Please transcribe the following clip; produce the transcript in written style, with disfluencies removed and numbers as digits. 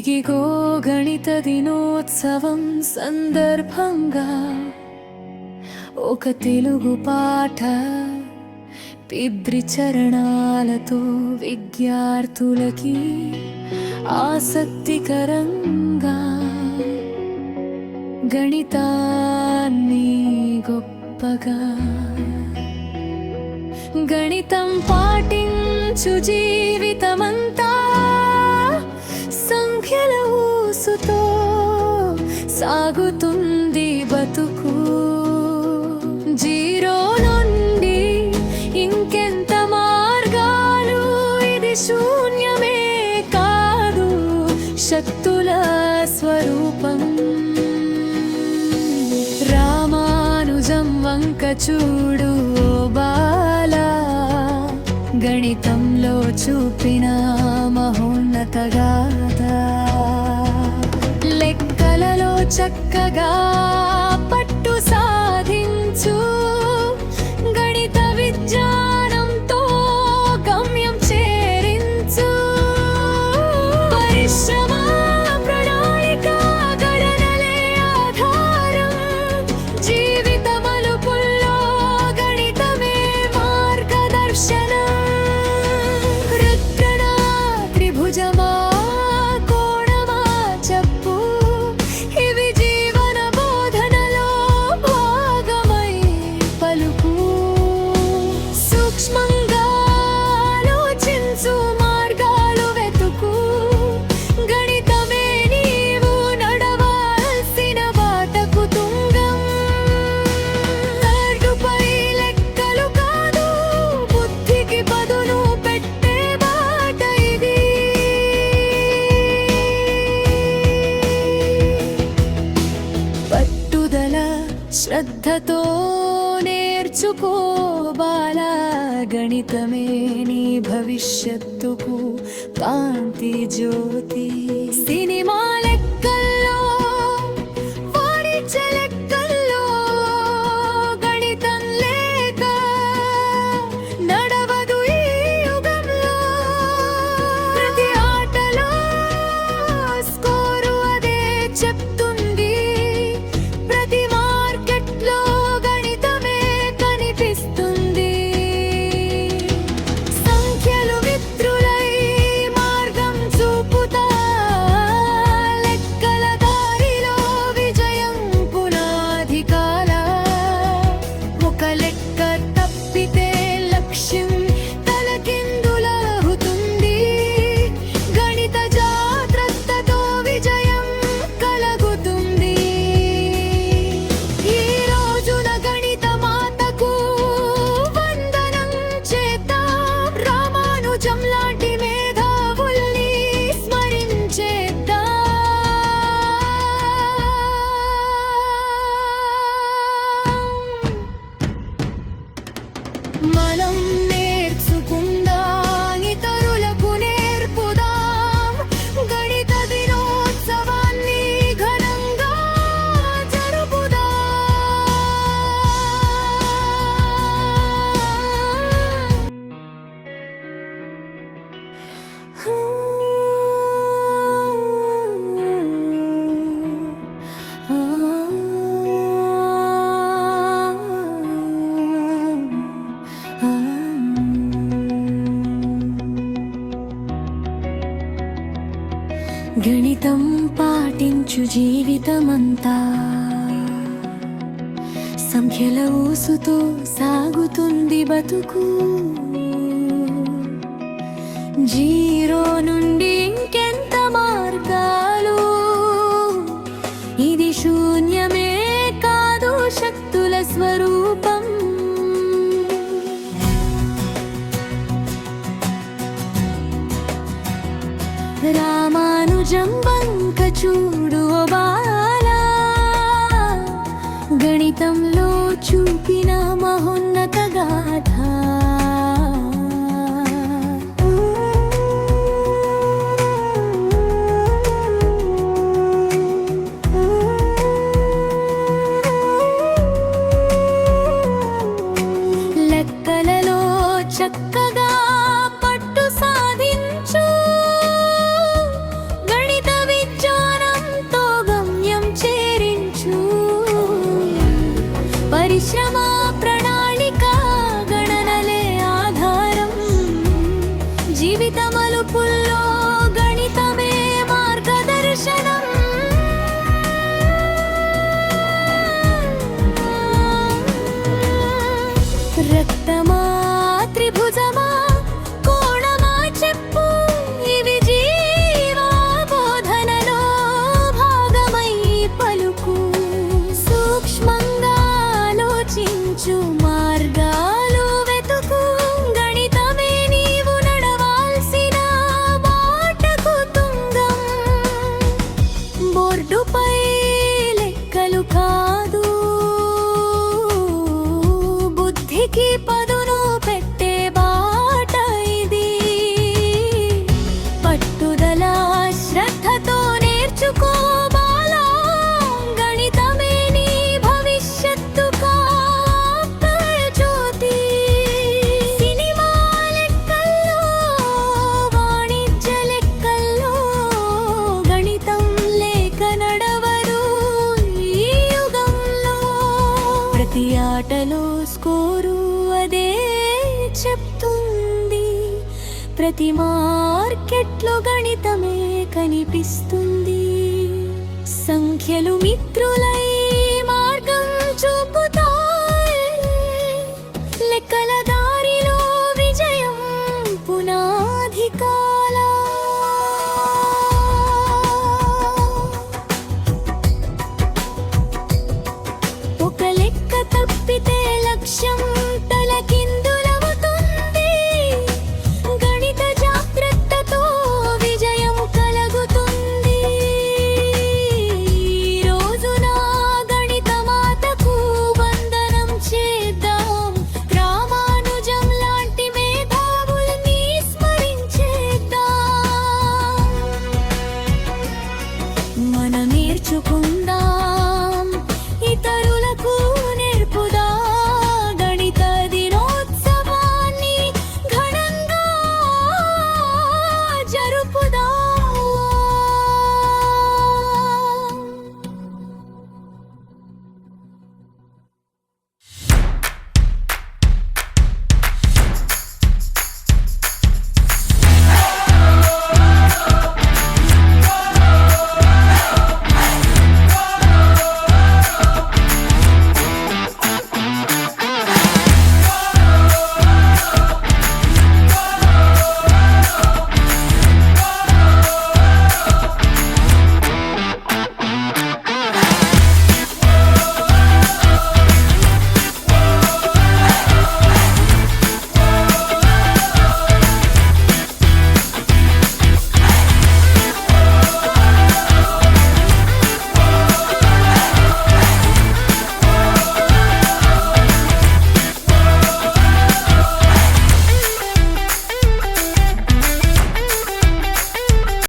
ఇదిగో గణిత దినోత్సవం సందర్భంగా ఒక తెలుగు పాఠ పిద్రి చరణాలతో విద్యార్థులకి ఆసక్తికరంగా గణితాన్ని గొప్పగా గణితం పాటించు జీవితమంతా సంఖ్యల ఊసుతో సాగుతుంది బతుకు. జీరో నుండి ఇంకెంత మార్గాలు, ఇది శూన్యమే కాదు శక్తుల స్వరూపం. రామానుజం వంక చూడు ఓ బాలా, గణితంలో చూపిన మహోన్నత గాథ. లెక్కలలో చక్కగా పట్టు సాధించు, గణిత విజ్ఞానంతో గమ్యం చేరించు. పరిశ్రమ ప్రణాళిక గణనలే ఆధారం, జీవిత మలుపుల్లో గణితమే మార్గదర్శనం. రుద్రనా త్రిభుజమా కోణమా చెప్పు, ఇవి జీవన బోధనలో భాగమై పలుకు. సూక్ష్మంగా ఆలోచించు, మార్గాలు వెతుకు, గణితమే నీవు నడవాల్సిన బాటకు తుంగం. కార్డుపై లెక్కలు కాదు, బుద్ధికి పదును పెట్టే బాట ఇది. పట్టుదల శ్రద్ధతో నేర్చుకో బాలా, గణితమే నీ భవిష్యత్తుకు కాంతి జ్యోతి. సినిమా లెక్కల్లో వాణిజ్య లెక్కల్లో గణితం లేక నడవదు ఈ యుగంలో. ప్రతి ఆటలో స్కోరు అదే చెప్తుంది, ప్రతి మార్కెట్లో గణితమే కనిపిస్తుంది. సంఖ్యలు మిత్రులై మార్గం చూపుతా, లెక్కల దారిలో విజయం పునాది కాలా. ఒక లెక్క తప్పితే లక్ష్యం తలకిందులవుతుంది, గణిత జాగ్రత్తతో విజయం కలుగుతుంది. ఈ రోజున గణిత మాతకు వందనం చేద్దాం, రామానుజం లాంటి మేధావుల్ని స్మరించేద్దాం. మనం నేర్చుకుందాం, ఇతరులకు నేర్పుదాం, గణిత దినోత్సవాన్ని ఘనంగా జరుపుదాం. గణితం పాటించు జీవితమంతా సంఖ్యల ఊసుతో సాగుతుంది బతుకు. జీరో నుండి ఇంకెంత మార్గాలు, ఇది శూన్యమే కాదు శక్తుల స్వరూపం. రామానుజం వంక చూడు ఓ బాలా, గణితంలో చూపిన మహోన్నత గాథ. లెక్కలలో చక్కగా పట్టు సాధించు, గణిత ప్రతి ఆటలో స్కోరు అదే చెప్తుంది, ప్రతి మార్కెట్లో గణితమే కనిపిస్తుంది. సంఖ్యలు మిత్రులు